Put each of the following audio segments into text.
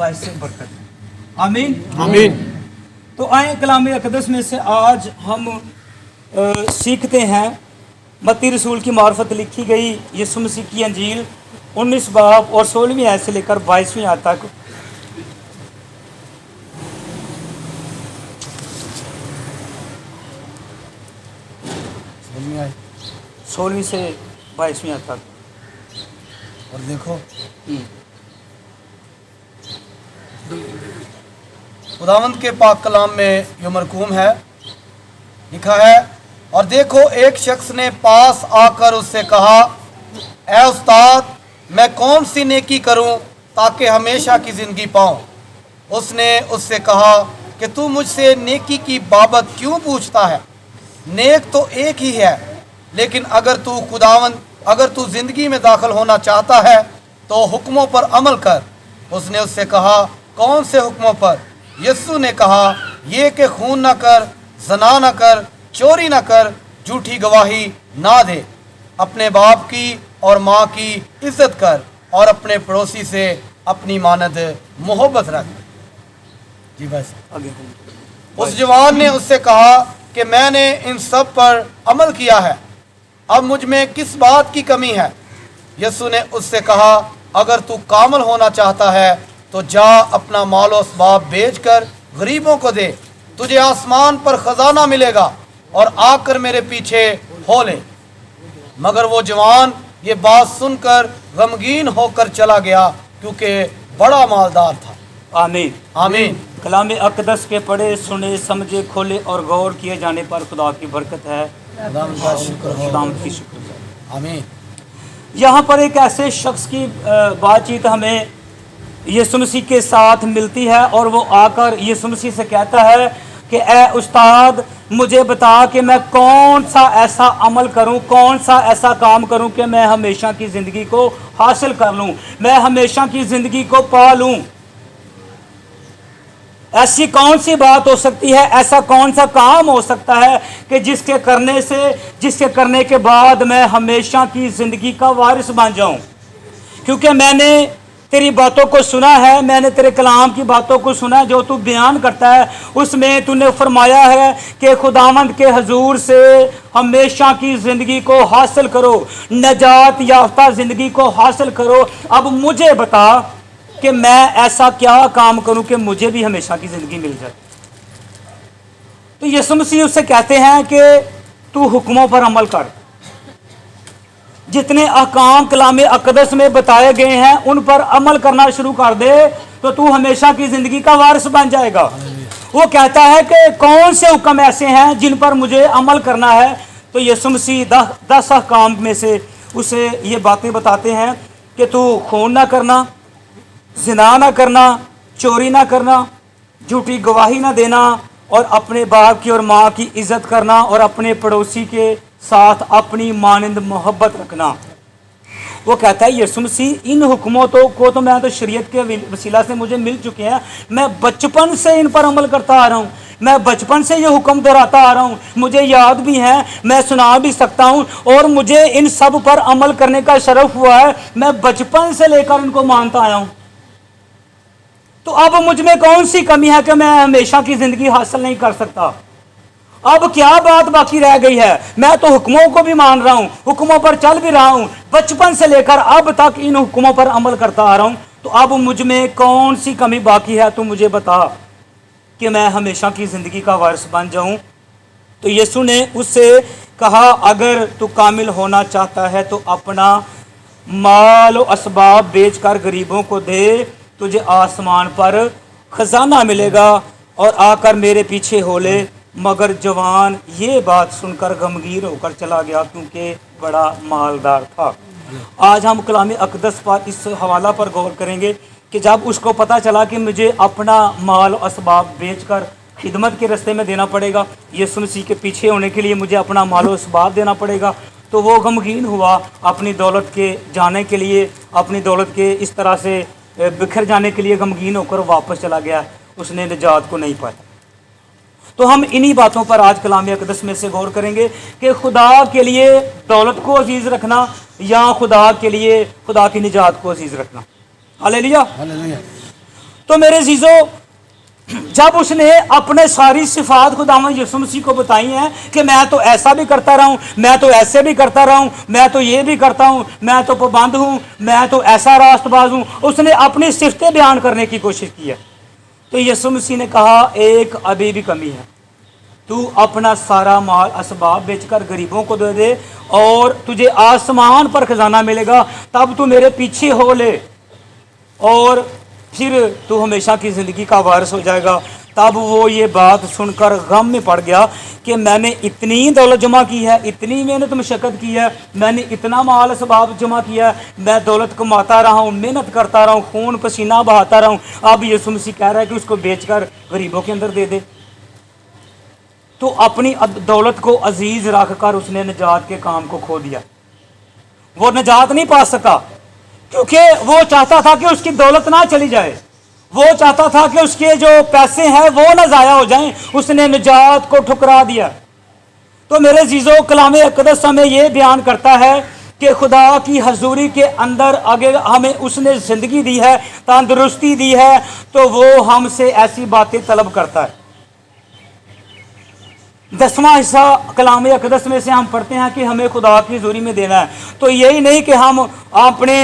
बाइस बरकत। आमीन आमीन। तो आए कलाम अक़दस में से आज हम सीखते हैं मत्ती रसूल की मार्फत लिखी गई यीशु मसीह की अंजील 19 बाब और 16वीं आयत से लेकर 22वीं आयत तक। सोलहवीं से 22वीं आयत तक। और देखो खुदावंद के पाक कलाम में यो मरकूम है, लिखा है, और देखो एक शख्स ने पास आकर उससे कहा, ए उस्ताद, मैं कौन सी नेकी करूं ताकि हमेशा की ज़िंदगी पाऊं। उसने उससे कहा कि तू मुझसे नेकी की बाबत क्यों पूछता है? नेक तो एक ही है, लेकिन अगर तू ज़िंदगी में दाखिल होना चाहता है तो हुक्मों पर अमल कर। उसने उससे कहा, कौन से हुक्मों पर? यीशु ने कहा, ये कि खून न कर, ज़ना न कर, चोरी न कर, झूठी गवाही ना दे, अपने बाप की और माँ की इज्जत कर, और अपने पड़ोसी से अपनी मानद मोहब्बत रख। जी बस आगे उस जवान ने उससे कहा कि मैंने इन सब पर अमल किया है, अब मुझ में किस बात की कमी है? यीशु ने उससे कहा, अगर तू कामिल होना चाहता है तो जा अपना माल और असबाब बेच कर गरीबों को दे, तुझे आसमान पर खजाना मिलेगा, और आकर मेरे पीछे हो ले। मगर वो जवान ये बात सुनकर गमगीन होकर चला गया, क्योंकि बड़ा मालदार था। आमीन आमीन। कलाम अक़दस के पढ़े सुने समझे खोले और गौर किए जाने पर खुदा की बरकत है। खुदावंद का शुक्र हो। खुदावंद की शुक्र है। आमीन। यहाँ पर एक ऐसे शख्स की बातचीत हमें यीशु मसीह के साथ मिलती है, और वो आकर यीशु मसीह से कहता है कि ए उस्ताद, मुझे बता कि मैं कौन सा ऐसा अमल करूं, कौन सा ऐसा काम करूं कि मैं हमेशा की ज़िंदगी को हासिल कर लूं, मैं हमेशा की ज़िंदगी को पा लूं। ऐसी कौन सी बात हो सकती है, ऐसा कौन सा काम हो सकता है कि जिसके करने के बाद मैं हमेशा की ज़िंदगी का वारिस बन जाऊं? क्योंकि मैंने तेरी बातों को सुना है, मैंने तेरे कलाम की बातों को सुना है, जो तू बयान करता है उसमें तूने फरमाया है कि खुदावंद के हजूर से हमेशा की ज़िंदगी को हासिल करो, नजात याफ्ता ज़िंदगी को हासिल करो। अब मुझे बता कि मैं ऐसा क्या काम करूं कि मुझे भी हमेशा की ज़िंदगी मिल जाए। तो यीशु मसीह उससे कहते हैं कि तू हुक्मों पर अमल कर, जितने अहकाम कलाम अक़दस में बताए गए हैं उन पर अमल करना शुरू कर दे तो तू हमेशा की ज़िंदगी का वारिस बन जाएगा। वो कहता है कि कौन से हुक्म ऐसे हैं जिन पर मुझे अमल करना है? तो यीशु मसीह 10 अहकाम में से उसे ये बातें बताते हैं कि तू खून ना करना, ज़िना ना करना, चोरी ना करना, झूठी गवाही ना देना, और अपने बाप की और माँ की इज्जत करना, और अपने पड़ोसी के साथ अपनी मानंद मोहब्बत रखना। वो कहता है यीशु मसीह, इन हुक्मों को मैं तो शरीयत के वसीला से मुझे मिल चुके हैं, मैं बचपन से इन पर अमल करता आ रहा हूँ, मैं बचपन से ये हुक्म दोहराता आ रहा हूँ, मुझे याद भी है, मैं सुना भी सकता हूँ, और मुझे इन सब पर अमल करने का शरफ हुआ है, मैं बचपन से लेकर इनको मानता आया हूँ। तो अब मुझ में कौन सी कमी है कि मैं हमेशा की ज़िंदगी हासिल नहीं कर सकता? अब क्या बात बाकी रह गई है? मैं तो हुक्मों को भी मान रहा हूं, हुक्मों पर चल भी रहा हूं, बचपन से लेकर अब तक इन हुक्मों पर अमल करता आ रहा हूं, तो अब मुझ में कौन सी कमी बाकी है? तू मुझे बता कि मैं हमेशा की ज़िंदगी का वारिस बन जाऊं। तो यीशु ने उससे कहा, अगर तू कामिल होना चाहता है तो अपना माल और असबाब बेच कर गरीबों को दे, तुझे आसमान पर खजाना मिलेगा, और आकर मेरे पीछे हो ले। मगर जवान ये बात सुनकर गमगीन होकर चला गया, क्योंकि बड़ा मालदार था। आज हम कलाम अक़दस पर इस हवाला पर गौर करेंगे कि जब उसको पता चला कि मुझे अपना माल असबाब बेचकर खिदमत के रास्ते में देना पड़ेगा, यीशु मसीह के पीछे होने के लिए मुझे अपना माल असबाब देना पड़ेगा, तो वो गमगीन हुआ। अपनी दौलत के जाने के लिए, अपनी दौलत के इस तरह से बिखर जाने के लिए गमगीन होकर वापस चला गया, उसने निजात को नहीं पाया। तो हम इन्हीं बातों पर आज कलाम अक़दस में से गौर करेंगे कि खुदा के लिए दौलत को अजीज़ रखना या खुदा के लिए खुदा की निजात को अजीज़ रखना। हालेलुया। तो मेरे जीजो, जब उसने अपने सारी सिफात खुदावंद यीशु मसीह को बताई हैं कि मैं तो ऐसा भी करता रहा हूँ, मैं तो ऐसे भी करता रहा हूँ, मैं तो ये भी करता हूँ, मैं तो पाबंद हूँ, मैं तो ऐसा रास्तबाज हूँ, उसने अपनी सिफतें बयान करने की कोशिश की है। तो यीशु मसीह ने कहा एक अभी भी कमी है, तू अपना सारा माल असबाब बेचकर गरीबों को दे दे और तुझे आसमान पर खजाना मिलेगा, तब तू मेरे पीछे हो ले और फिर तू हमेशा की ज़िंदगी का वारिस हो जाएगा। तब वो ये बात सुनकर गम में पड़ गया कि मैंने इतनी दौलत जमा की है, इतनी मेहनत मशक्क़त की है, मैंने इतना माल असबाब जमा किया है, मैं दौलत कमाता रहा हूँ, मेहनत करता रहा हूँ, खून पसीना बहाता रहा हूँ, अब यीशु मसीह कह रहा है कि उसको बेचकर गरीबों के अंदर दे दे। तो अपनी दौलत को अजीज रख कर उसने निजात के काम को खो दिया। वो निजात नहीं पा सका क्योंकि वो चाहता था कि उसकी दौलत ना चली जाए, वो चाहता था कि उसके जो पैसे हैं वो ना ज़ाया हो जाएं, उसने निजात को ठुकरा दिया। तो मेरे जीजो, कलाम अक़दस हमें ये बयान करता है कि खुदा की हजूरी के अंदर अगर हमें उसने ज़िंदगी दी है, तंदुरुस्ती दी है, तो वो हमसे ऐसी बातें तलब करता है। 10वां हिस्सा कलाम अक़दस में से हम पढ़ते हैं कि हमें खुदा की हजूरी में देना है। तो यही नहीं कि हम अपने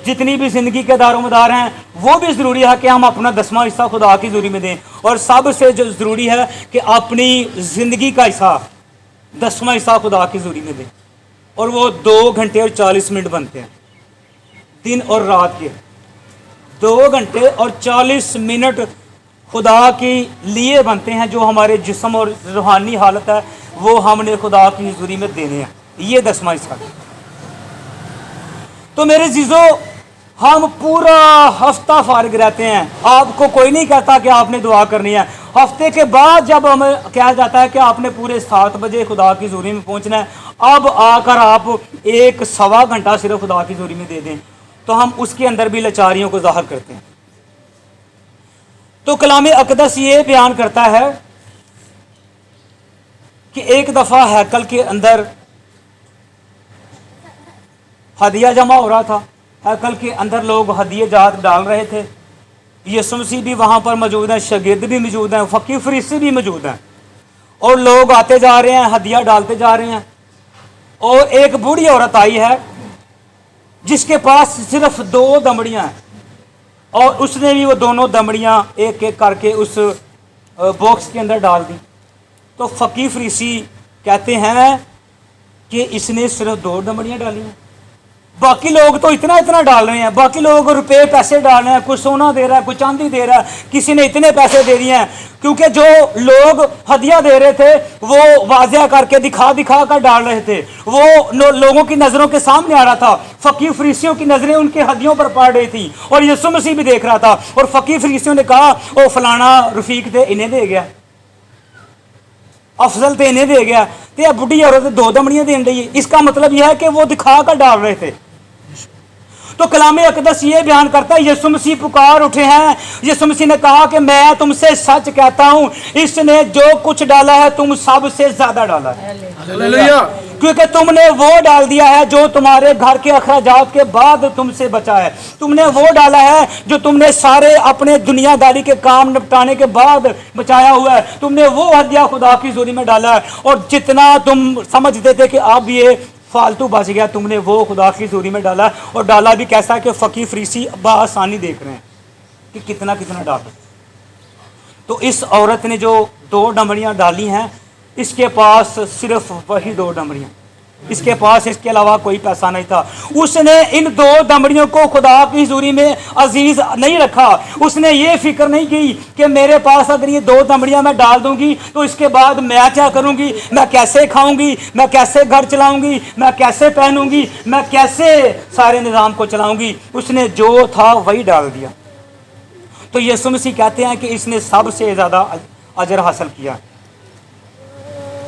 जितनी भी ज़िंदगी के दारोमदार हैं वो भी ज़रूरी है कि हम अपना 10वां हिस्सा खुदा की हजूरी में दें, और सबसे जो ज़रूरी है कि अपनी ज़िंदगी का हिस्सा 10वां हिस्सा खुदा की हजूरी में दें। और वो 2 घंटे और 40 मिनट बनते हैं, दिन और रात के 2 घंटे और 40 मिनट खुदा के लिए बनते हैं। जो हमारे जिस्म और रूहानी हालत है वो हमने खुदा की हजूरी में देने हैं, ये 10वां हिस्सा। तो मेरे जीजो, हम पूरा हफ्ता फारिग रहते हैं, आपको कोई नहीं कहता कि आपने दुआ करनी है। हफ्ते के बाद जब हमें कहा जाता है कि आपने पूरे 7 बजे खुदा की हजूरी में पहुंचना है, अब आकर आप 1 सवा घंटा सिर्फ खुदा की हजूरी में दे दें, तो हम उसके अंदर भी लाचारियों को ज़ाहिर करते हैं। तो कलाम अक़दस ये बयान करता है कि एक दफ़ा हैकल के अंदर हदिया जमा हो रहा था, हैकल के अंदर लोग हदिये जात डाल रहे थे। यीशु मसीह भी वहाँ पर मौजूद हैं, शागिर्द भी मौजूद हैं, फ़कीह फरीसी भी मौजूद हैं, और लोग आते जा रहे हैं, हदिया डालते जा रहे हैं। और एक बूढ़ी औरत आई है जिसके पास सिर्फ 2 दमड़ियाँ हैं, और उसने भी वो दोनों दमड़ियाँ एक एक करके उस बॉक्स के अंदर डाल दी। तो फ़कीह फरीसी कहते हैं कि इसने सिर्फ 2 दमड़ियाँ डाली हैं, बाकी लोग तो इतना इतना डाल रहे हैं, बाकी लोग रुपए पैसे डाल रहे हैं, कोई सोना दे रहा है, कोई चांदी दे रहा है, किसी ने इतने पैसे दे दिए हैं। क्योंकि जो लोग हदिया दे रहे थे वो वाज़िया करके दिखा दिखा कर डाल रहे थे, वो लोगों की नज़रों के सामने आ रहा था। फ़कीह फरीसियों की नज़रें उनके हदियों पर पड़ रही थी और यीशु मसीह भी देख रहा था। और फ़कीह फरीसियों ने कहा वो फलाना रफीक थे, इन्हें दे गया, अफजल थे, इन्हें दे गया, तो बुढ़ी औरत 2 दमड़ियाँ देन रही। इसका मतलब यह है कि वो दिखा कर डाल रहे थे। तो कलाम अक़दस ये बयान करता है, यीशु मसीह पुकार उठे हैं। यीशु मसीह ने कहा कि मैं तुमसे सच कहता हूं, इसने जो कुछ डाला है तुम सबसे ज्यादा डाला है, क्योंकि तुमने वो डाल दिया है जो तुम्हारे घर के अखराजात के बाद तुमसे बचा है। तुमने वो डाला है जो तुमने सारे अपने दुनियादारी के काम निपटाने के बाद बचाया हुआ है। तुमने वो हदिया खुदा की हजूरी में डाला है, और जितना तुम समझते थे कि अब ये फालतू बच गया, तुमने वो खुदा की हजूरी में डाला। और डाला भी कैसा कि फ़कीह फरीसी बआसानी देख रहे हैं कि कितना कितना डाला। तो इस औरत ने जो 2 दमड़ियाँ डाली हैं, इसके पास सिर्फ वही 2 दमड़ियाँ, इसके पास इसके अलावा कोई पैसा नहीं था। उसने इन 2 दमड़ियों को खुदा की हजूरी में अजीज नहीं रखा। उसने ये फिक्र नहीं की कि मेरे पास अगर ये 2 दमड़ियाँ मैं डाल दूंगी तो इसके बाद मैं क्या करूंगी, मैं कैसे खाऊंगी, मैं कैसे घर चलाऊंगी, मैं कैसे पहनूंगी, मैं कैसे सारे निज़ाम को चलाऊंगी। उसने जो था वही डाल दिया। तो यीशु मसीह कहते हैं कि इसने सबसे ज़्यादा अजर हासिल किया।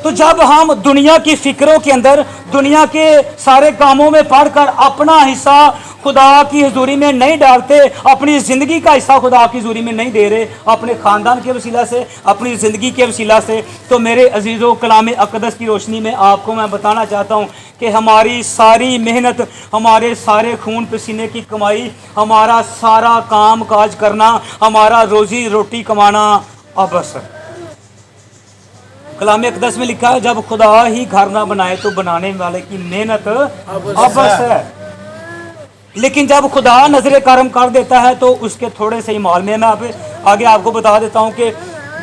तो जब हम दुनिया की फिक्रों के अंदर, दुनिया के सारे कामों में पढ़कर अपना हिस्सा खुदा की हजूरी में नहीं डालते, अपनी ज़िंदगी का हिस्सा खुदा की हजूरी में नहीं दे रहे, अपने ख़ानदान के वसीला से, अपनी ज़िंदगी के वसीला से, तो मेरे अजीज़ों कलाम अक़दस की रोशनी में आपको मैं बताना चाहता हूँ कि हमारी सारी मेहनत, हमारे सारे खून पसीने की कमाई, हमारा सारा काम काज करना, हमारा रोज़ी रोटी कमाना अबस है। कलाम अक़दस में लिखा है, जब खुदा ही घर ना बनाए तो बनाने वाले की मेहनत अबस है। लेकिन जब खुदा नजर करम कर देता है तो उसके थोड़े से ही माल में, मैं आगे आपको बता देता हूं कि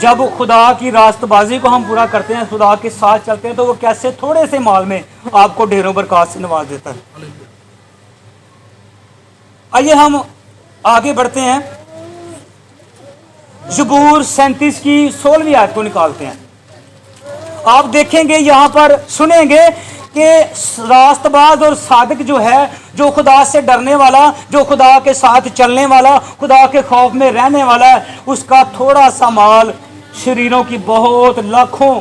जब खुदा की रास्तबाजी को हम पूरा करते हैं, खुदा के साथ चलते हैं, तो वो कैसे थोड़े से माल में आपको ढेरों बरकत से नवाज देता है। आइए हम आगे बढ़ते हैं, ज़बूर 37 की 16वीं आयत को निकालते हैं। आप देखेंगे यहाँ पर, सुनेंगे कि रास्तबाज और सादिक जो है, जो खुदा से डरने वाला, जो खुदा के साथ चलने वाला, खुदा के खौफ में रहने वाला है, उसका थोड़ा सा माल शरीरों की बहुत लाखों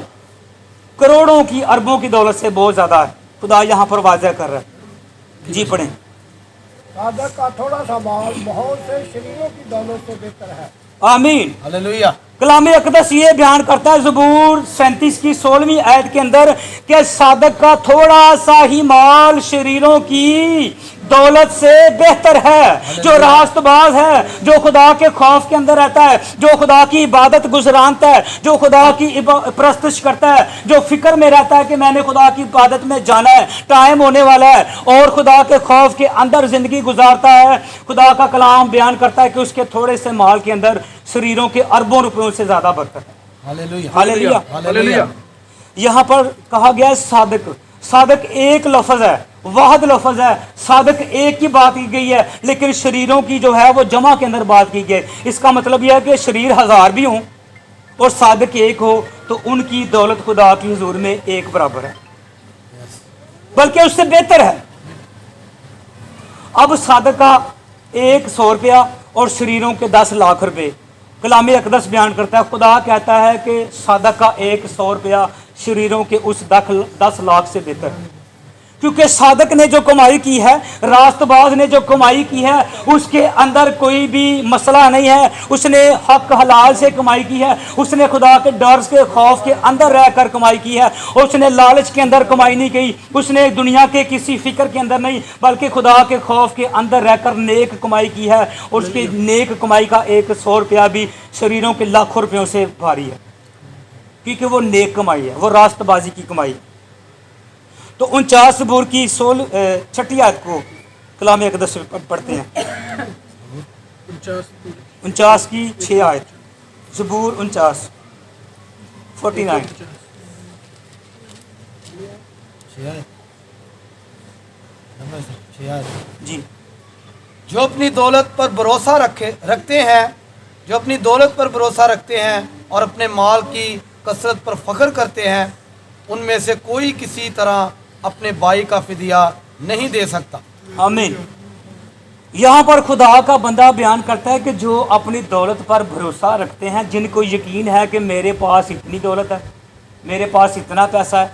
करोड़ों की अरबों की दौलत से बहुत ज्यादा है। खुदा यहाँ पर वाज़ह कर रहा है। जी पढ़ें। सादक का थोड़ा सा माल बहुत से शरीरों की दौलत से बेहतर है। आमीन। हालेलुया। कलाम अक़दस ये बयान करता है ज़बूर 37 की 16वीं आयत के अंदर कि सादक का थोड़ा सा ही माल शरीरों की दौलत से बेहतर है। जो रास्तबाज है, जो खुदा के खौफ के अंदर रहता है, जो खुदा की इबादत गुज़रानता है, जो खुदा की परस्तिश करता है, जो फिक्र में रहता है कि मैंने खुदा की इबादत में जाना है, टाइम होने वाला है, और खुदा के खौफ के अंदर ज़िंदगी गुजारता है, खुदा का कलाम बयान करता है कि उसके थोड़े से माल के अंदर शरीरों के अरबों रुपयों से ज़्यादा बरकत है। हालेलुया। हालेलुया। हालेलुया। यहाँ पर कहा गया है सादक। सादक एक लफ्ज़ है, वाहिद लफ्ज़ है। सादक एक की बात की गई है, लेकिन शरीरों की जो है वो जमा के अंदर बात की गई। इसका मतलब यह है कि शरीर 1000 भी हों और सादक एक हो तो उनकी दौलत खुदा की हुजूर में एक बराबर है, बल्कि उससे बेहतर है। अब सादक का 100 रुपया और शरीरों के 10 लाख रुपए। कलाम अक़दस बयान करता है, खुदा कहता है कि सादक का 100 रुपया शरीरों के उस 10 लाख से बेहतर है, क्योंकि सादक ने जो कमाई की है, रास्तबाज ने जो कमाई की है, उसके अंदर कोई भी मसला नहीं है। उसने हक हलाल से कमाई की है, उसने खुदा के डर के खौफ के अंदर रहकर कमाई की है, उसने लालच के अंदर कमाई नहीं की, उसने दुनिया के किसी फिक्र के अंदर नहीं, बल्कि खुदा के खौफ के अंदर रहकर नेक कमाई की है। और उसकी नेक कमाई का 100 रुपया भी शरीरों के लाखों रुपयों से भारी है, क्योंकि वो नेक कमाई है, वो रास्तबाजी की कमाई है। तो 49 ज़बूर की 6ठी आयत को कलाम अक़दस पढ़ते हैं। 49 की 6 आयत, ज़बूर 49 49। जी। जो अपनी दौलत पर भरोसा रखते हैं, जो अपनी दौलत पर भरोसा रखते हैं और अपने माल की कसरत पर फख्र करते हैं, उनमें से कोई किसी तरह अपने भाई का फिदिया नहीं दे सकता। आमीन। यहाँ पर खुदा का बंदा बयान करता है कि जो अपनी दौलत पर भरोसा रखते हैं, जिनको यकीन है कि मेरे पास इतनी दौलत है, मेरे पास इतना पैसा है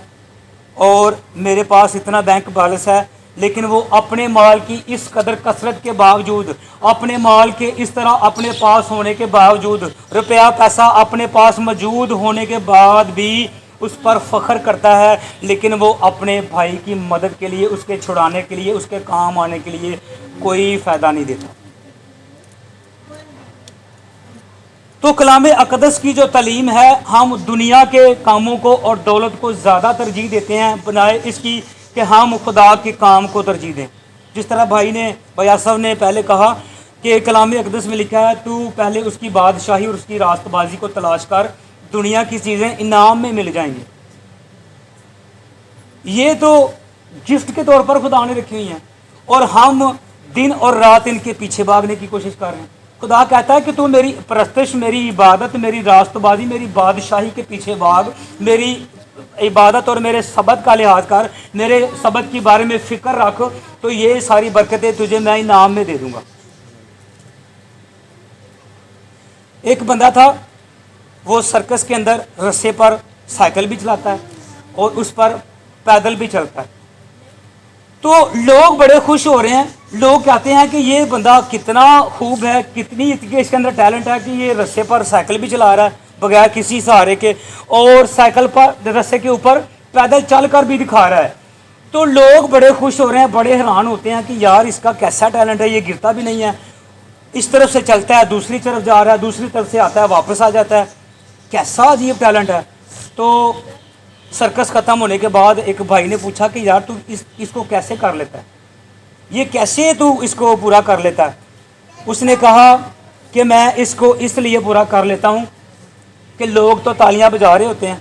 और मेरे पास इतना बैंक बैलेंस है, लेकिन वो अपने माल की इस कदर कसरत के बावजूद, अपने माल के इस तरह अपने पास होने के बावजूद, रुपया पैसा अपने पास मौजूद होने के बाद भी उस पर फख्र करता है, लेकिन वो अपने भाई की मदद के लिए, उसके छुड़ाने के लिए, उसके काम आने के लिए कोई फ़ायदा नहीं देता। तो कलाम अक़दस की जो तालीम है, हम दुनिया के कामों को और दौलत को ज़्यादा तरजीह देते हैं बनाए इसकी कि हम खुदा के काम को तरजीह दें। जिस तरह भाई आसफ ने पहले कहा कि कलाम अक़दस में लिखा है, तू पहले उसकी बादशाही और उसकी रास्तबाजी को तलाश कर, दुनिया की चीज़ें इनाम में मिल जाएंगी। ये तो गिफ्ट के तौर पर खुदा ने रखी हुई हैं और हम दिन और रात इनके पीछे भागने की कोशिश कर रहे हैं। खुदा कहता है कि तू मेरी परस्तिश, मेरी इबादत, मेरी रास्तबाजी, मेरी बादशाही के पीछे भाग, मेरी इबादत और मेरे सबत का लिहाज कर, मेरे सबत के बारे में फ़िक्र रख, तो ये सारी बरकतें तुझे मैं इनाम में दे दूंगा। एक बंदा था, वो सर्कस के अंदर रस्से पर साइकिल भी चलाता है और उस पर पैदल भी चलता है। तो लोग बड़े खुश हो रहे हैं लोग कहते हैं कि ये बंदा कितना खूब है, कितनी इसके अंदर टैलेंट है कि ये रस्से पर साइकिल भी चला रहा है बगैर किसी सहारे के, और साइकिल पर रस्से के ऊपर पैदल चल कर भी दिखा रहा है। तो लोग बड़े खुश हो रहे हैं, बड़े हैरान होते हैं कि यार इसका कैसा टैलेंट है, ये गिरता भी नहीं है, इस तरफ से चलता है, दूसरी तरफ जा रहा है, दूसरी तरफ से आता है, वापस आ जाता है, कैसा अजीब टैलेंट है। तो सर्कस ख़त्म होने के बाद एक भाई ने पूछा कि यार तू इसको कैसे कर लेता है, ये कैसे तू इसको पूरा कर लेता है। उसने कहा कि मैं इसको इसलिए पूरा कर लेता हूँ कि लोग तो तालियां बजा रहे होते हैं,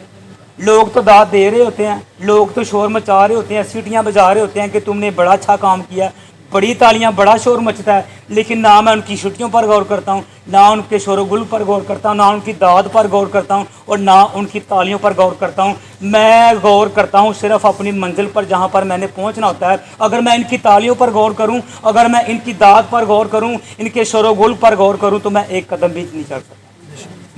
लोग तो दाद दे रहे होते हैं, लोग तो शोर मचा रहे होते हैं, सीटियां बजा रहे होते हैं कि तुमने बड़ा अच्छा काम किया, बड़ी तालियां, बड़ा शोर मचता है, लेकिन ना मैं उनकी छुट्टियों पर गौर करता हूँ, ना उनके शोर गुल पर गौर करता हूँ, ना उनकी दाद पर गौर करता हूँ, और ना उनकी तालियों पर गौर करता हूँ। मैं गौर करता हूँ सिर्फ अपनी मंजिल पर जहाँ पर मैंने पहुँचना होता है। अगर मैं इनकी तालियों पर गौर करूँ, अगर मैं इनकी दाद पर गौर करूँ, इनके शोर गुल पर गौर करूँ, तो मैं एक कदम भी नहीं चल सकता।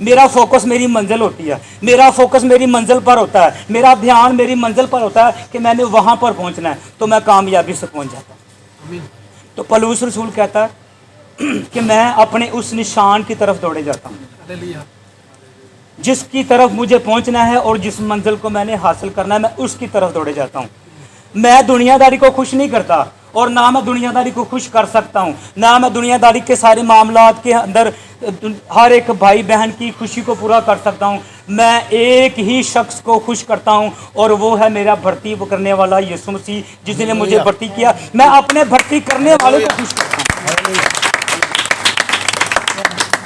मेरा फोकस मेरी मंजिल होती है, मेरा फोकस मेरी मंजिल पर होता है, मेरा ध्यान मेरी मंजिल पर होता है कि मैंने वहाँ पर पहुँचना है, तो मैं कामयाबी से पहुँच जाता हूँ। तो पौलुस रसूल कहता है कि मैं अपने उस निशान की तरफ दौड़े जाता हूँ जिसकी तरफ मुझे पहुंचना है, और जिस मंजिल को मैंने हासिल करना है मैं उसकी तरफ दौड़े जाता हूँ। मैं दुनियादारी को खुश नहीं करता, और ना मैं दुनियादारी को खुश कर सकता हूँ, ना मैं दुनियादारी के सारे मामलात के अंदर हर एक भाई बहन की खुशी को पूरा कर सकता हूँ। मैं एक ही शख्स को खुश करता हूँ, और वो है मेरा भर्ती करने वाला यीशु मसीह, जिसने मुझे भर्ती किया। मैं अपने भर्ती करने वाले को खुश करता हूँ।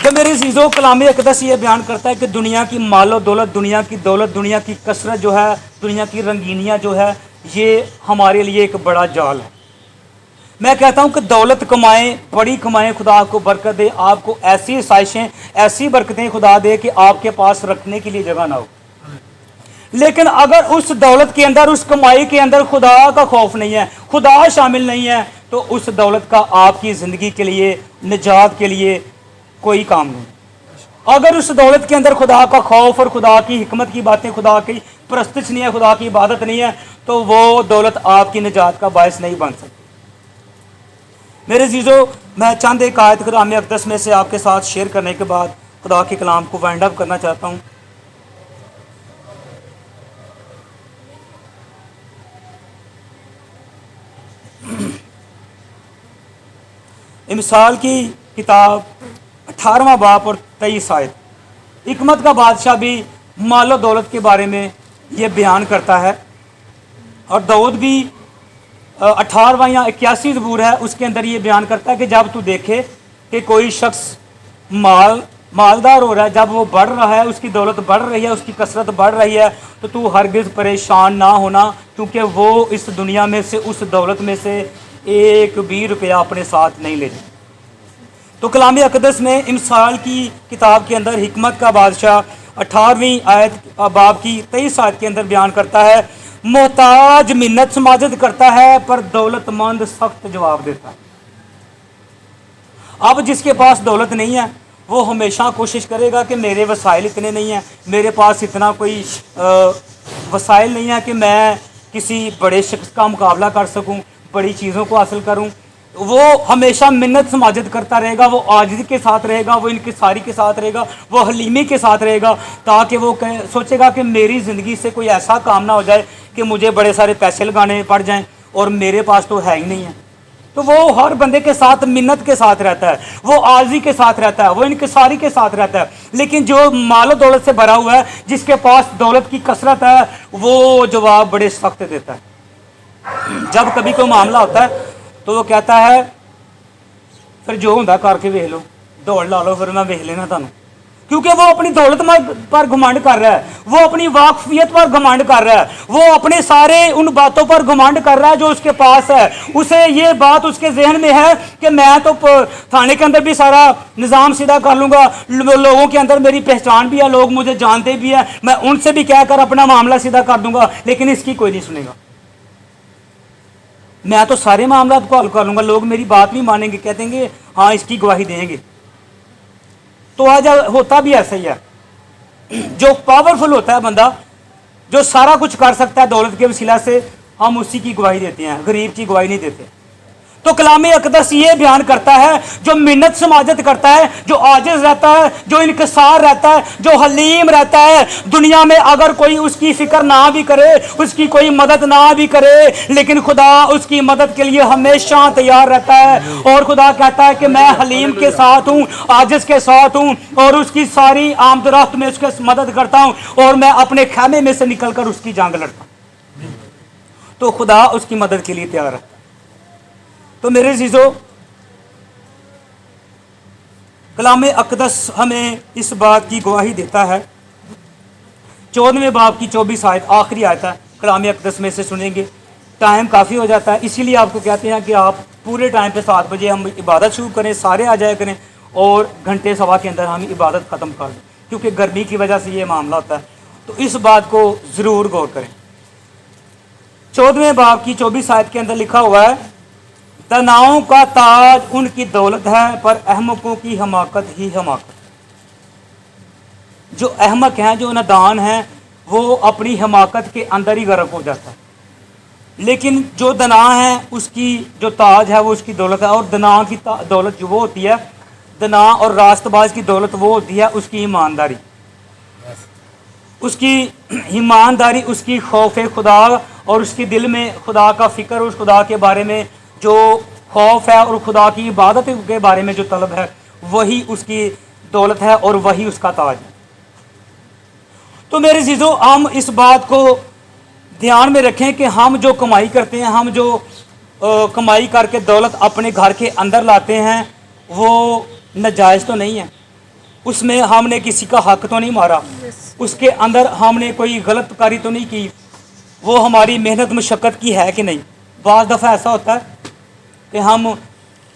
तो मेरे अज़ीज़ों, कलाम अक़दस ये बयान करता है कि दुनिया की मालो दौलत, दुनिया की दौलत, दुनिया की कसरत जो है, दुनिया की रंगीनियाँ जो है, ये हमारे लिए एक बड़ा जाल है। मैं कहता हूं कि दौलत कमाएं, बड़ी कमाएं, खुदा को बरकत दे, आपको ऐसी आसाइशें, ऐसी बरकतें खुदा दे कि आपके पास रखने के लिए जगह ना हो। लेकिन अगर उस दौलत के अंदर, उस कमाई के अंदर खुदा का खौफ नहीं है, खुदा शामिल नहीं है, तो उस दौलत का आपकी ज़िंदगी के लिए, निजात के लिए कोई काम नहीं। अगर उस दौलत के अंदर खुदा का खौफ और खुदा की हिकमत की बातें, खुदा की परस्तिश नहीं है, खुदा की इबादत नहीं है, तो वो दौलत आपकी निजात का बायस नहीं बन सकती। मेरे अज़ीज़ों, मैं चंद एक आयत कलाम अक़दस में से आपके साथ शेयर करने के बाद खुदा के कलाम को वाइंड अप करना चाहता हूँ। मिसाल की किताब 18वां बाब और 23 आयत, हिकमत का बादशाह भी मालो दौलत के बारे में ये बयान करता है, और दाऊद भी 18वां या 81 ज़बूर है, उसके अंदर ये बयान करता है कि जब तू देखे कि कोई शख्स मालदार हो रहा है, जब वो बढ़ रहा है, उसकी दौलत बढ़ रही है, उसकी कसरत बढ़ रही है, तो तू हरगिज़ परेशान ना होना, क्योंकि वो इस दुनिया में से, उस दौलत में से एक भी रुपया अपने साथ नहीं ले जाए। तो कलाम अक़दस में मिसाल की किताब के अंदर हिकमत का बादशाह 18वीं आयत बाब की 23 आयत के अंदर बयान करता है, मोहताज मिन्नत समाजत करता है, पर दौलतमंद सख्त जवाब देता है। अब जिसके पास दौलत नहीं है, वो हमेशा कोशिश करेगा कि मेरे वसाइल इतने नहीं हैं, मेरे पास इतना कोई वसाइल नहीं है कि मैं किसी बड़े शख्स का मुकाबला कर सकूं, बड़ी चीज़ों को हासिल करूं। वो हमेशा मिन्नत समाजत करता रहेगा, वो आजिज़ी के साथ रहेगा, वो इनकिसारी के साथ रहेगा, वो हलीमी के साथ रहेगा, ताकि वो सोचेगा कि मेरी ज़िंदगी से कोई ऐसा काम ना हो जाए कि मुझे बड़े सारे पैसे लगाने पड़ जाएं और मेरे पास तो है ही नहीं है। तो वो हर बंदे के साथ मिन्नत के साथ रहता है, वो आजिज़ी के साथ रहता है, वो इनकिसारी के साथ रहता है। लेकिन जो मालो दौलत से भरा हुआ है, जिसके पास दौलत की कसरत है, वो जवाब बड़े सख्त देता है। जब कभी कोई मामला होता है तो वो कहता है, फिर जो होंदा करके वेख लो, दौड़ ला लो, फिर मैं वेख लेना तुहानू। क्योंकि वो अपनी दौलत पर घमंड कर रहा है, वो अपनी वाकफियत पर घमंड कर रहा है, वो अपने सारे उन बातों पर घमंड कर रहा है जो उसके पास है। उसे ये बात उसके जहन में है कि मैं तो थाने के अंदर भी सारा निज़ाम सीधा कर लूँगा, लोगों के अंदर मेरी पहचान भी है, लोग मुझे जानते भी है, मैं उनसे भी कहकर अपना मामला सीधा कर दूंगा, लेकिन इसकी कोई नहीं सुनेगा। मैं तो सारे मामला को हल कर लूँगा, लोग मेरी बात नहीं मानेंगे, कहतेंगे हाँ इसकी गवाही देंगे। तो आज होता भी ऐसा ही है। जो पावरफुल होता है बंदा, जो सारा कुछ कर सकता है दौलत के वसीला से, हम उसी की गवाही देते हैं, गरीब की गवाही नहीं देते। तो कलाम अक़दस ये बयान करता है, जो मिन्नत समाजत करता है, जो आजिज़ रहता है, जो इनकिसार रहता है, जो हलीम रहता है, दुनिया में अगर कोई उसकी फिक्र ना भी करे, उसकी कोई मदद ना भी करे, लेकिन खुदा उसकी मदद के लिए हमेशा तैयार रहता है। और खुदा कहता है कि मैं हलीम के साथ हूँ, आजिज़ के साथ हूँ, और उसकी सारी आमदरफ्त में उसकी मदद करता हूँ, और मैं अपने खैमे में से निकल कर उसकी जंग लड़ता हूँ। तो खुदा उसकी मदद के लिए तैयार है। तो मेरे अज़ीज़ों, कलाम अक़दस हमें इस बात की गवाही देता है। 14वें बाब की 24 आयत आखिरी आयत है, कलाम अक़दस में से सुनेंगे। टाइम काफ़ी हो जाता है, इसीलिए आपको कहते हैं कि आप पूरे टाइम पे 7 बजे हम इबादत शुरू करें, सारे आ जाया करें, और घंटे सवा के अंदर हम इबादत ख़त्म कर दें, क्योंकि गर्मी की वजह से ये मामला होता है। तो इस बात को ज़रूर गौर करें। 14वें बाब की 24 आयत के अंदर लिखा हुआ है, तनाओं का ताज उनकी दौलत है, पर अहमकों की हमाकत ही हमाकत। जो अहमक हैं, जो नादान हैं, वो अपनी हमाकत के अंदर ही गर्क हो जाता है, लेकिन जो दना है उसकी जो ताज है वो उसकी दौलत है। और दना की दौलत जो वो होती है, दना और रास्तबाज की दौलत वो होती है उसकी ईमानदारी, उसकी ईमानदारी, उसकी खौफ खुदा, और उसके दिल में खुदा का फ़िक्र, उस खुदा के बारे में जो खौफ है और खुदा की इबादत के बारे में जो तलब है, वही उसकी दौलत है और वही उसका ताज है। तो मेरे अज़ीज़ों, हम इस बात को ध्यान में रखें कि हम जो कमाई करते हैं, हम जो कमाई करके दौलत अपने घर के अंदर लाते हैं, वो नाजायज़ तो नहीं है, उसमें हमने किसी का हक तो नहीं मारा, उसके अंदर हमने कोई गलत कारी तो नहीं की, वो हमारी मेहनत मशक्क़त की है कि नहीं। बाज़ दफ़ा ऐसा होता है कि हम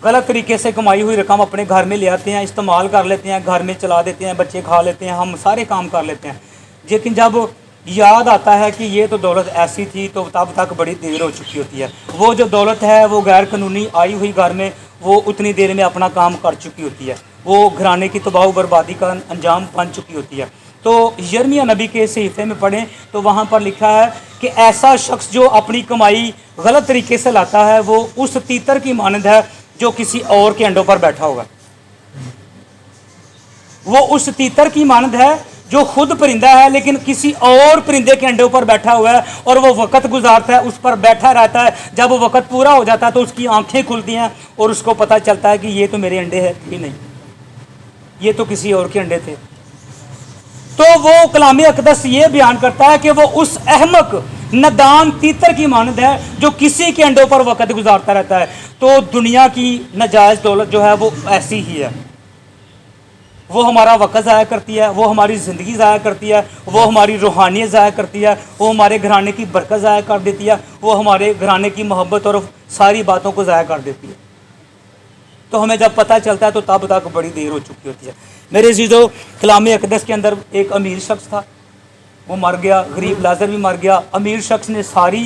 गलत तरीके से कमाई हुई रकम अपने घर में ले आते हैं, इस्तेमाल कर लेते हैं, घर में चला देते हैं, बच्चे खा लेते हैं, हम सारे काम कर लेते हैं, लेकिन जब याद आता है कि ये तो दौलत ऐसी थी, तो तब तक बड़ी देर हो चुकी होती है। वो जो दौलत है वो गैर कानूनी आई हुई घर में, वो उतनी देर में अपना काम कर चुकी होती है, वो घराने की तबाह बर्बादी का अंजाम बन चुकी होती है। तो यिर्मयाह नबी के सहीफे में पढ़ें तो वहाँ पर लिखा है कि ऐसा शख्स जो अपनी कमाई गलत तरीके से लाता है, वो उस तीतर की मानद है जो किसी और के अंडों पर बैठा होगा। वो उस तीतर की मानद है जो खुद परिंदा है, लेकिन किसी और परिंदे के अंडों पर बैठा हुआ है, और वो वक़्त गुजारता है, उस पर बैठा रहता है। जब वो वक़्त पूरा हो जाता है तो उसकी आंखें खुलती हैं और उसको पता चलता है कि ये तो मेरे अंडे हैं ही नहीं, ये तो किसी और के अंडे थे। तो वो कलाम अक़दस ये बयान करता है कि वो उस अहमक नादान तीतर की मानद है जो किसी के अंडों पर वक़्त गुजारता रहता है। तो दुनिया की नाजायज़ दौलत जो है वो ऐसी ही है, वो हमारा वक़्त ज़ाया करती है, वो हमारी ज़िंदगी ज़ाया करती है, वो हमारी रूहानियत ज़ाया करती है, वो हमारे घराने की बरकत ज़ाया कर देती है, वो हमारे घराने की मोहब्बत और सारी बातों को ज़ाया कर देती है। तो हमें जब पता चलता है तो तब तक बड़ी देर हो चुकी होती है। मेरे अज़ीज़ों, कलाम अक़दस के अंदर एक अमीर शख्स था, वो मर गया, गरीब लाज़र भी मर गया। अमीर शख्स ने सारी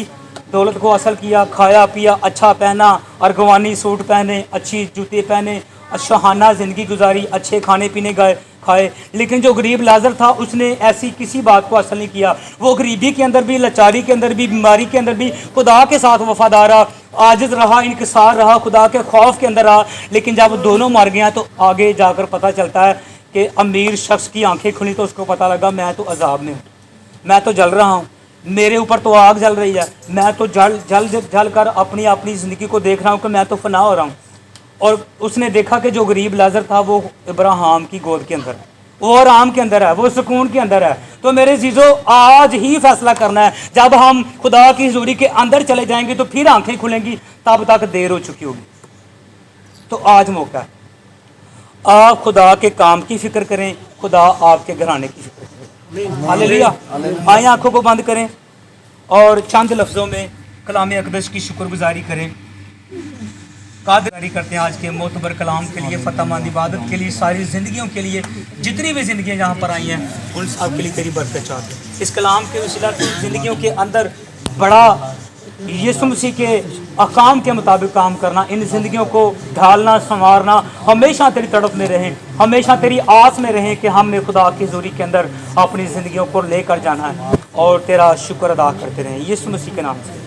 दौलत को हासिल किया, खाया पिया, अच्छा पहना, अरगवानी सूट पहने, अच्छी जूते पहने, शहाना ज़िंदगी गुजारी, अच्छे खाने पीने खाए। लेकिन जो गरीब लाज़र था उसने ऐसी किसी बात को हासिल नहीं किया। वो गरीबी के अंदर भी, लाचारी के अंदर भी, बीमारी के अंदर भी खुदा के साथ वफादार रहा, आजिज़ रहा, इनकिसार रहा, खुदा के खौफ के अंदर रहा। लेकिन जब दोनों मर गए तो आगे जाकर पता चलता है कि अमीर शख्स की आंखें खुली तो उसको पता लगा मैं तो अजाब में हूँ, मैं तो जल रहा हूँ, मेरे ऊपर तो आग जल रही है, मैं तो जल कर अपनी ज़िंदगी को देख रहा हूँ कि मैं तो फना हो रहा हूँ। और उसने देखा कि जो गरीब लाज़र था वो इब्राहिम की गोद के अंदर है, वो आराम के अंदर है, वो सुकून के अंदर है। तो मेरे अज़ीज़ों, आज ही फैसला करना है। जब हम खुदा की हुजूरी के अंदर चले जाएंगे तो फिर आंखें खुलेंगी, तब तक देर हो चुकी होगी। तो आज मौका है, आप खुदा के काम की फ़िक्र करें, खुदा आपके घराने की फ़िक्र करें। हालेलुया। आए आंखों को बंद करें और चंद लफ्ज़ों में कलाम अक़दस की शुक्रगुजारी करें। कादरी करते हैं आज के मोतबर कलाम के लिए, फतहमंद इबादत के लिए, सारी ज़िंदगियों के लिए, जितनी भी ज़िंदगियाँ यहाँ पर आई हैं उन सब के लिए तेरी बरकत चाहते हैं। इस कलाम के वसीला से ज़िंदगियों के अंदर बड़ा यीशु मसीह के अहकाम के मुताबिक काम करना, इन ज़िंदगियों को ढालना, संवारना, हमेशा तेरी तड़प में रहें, हमेशा तेरी आस में रहें कि हमने खुदा की हुजूरी के अंदर अपनी ज़िंदगियों को लेकर जाना है और तेरा शुक्र अदा करते रहें। यीशु मसीह के नाम से।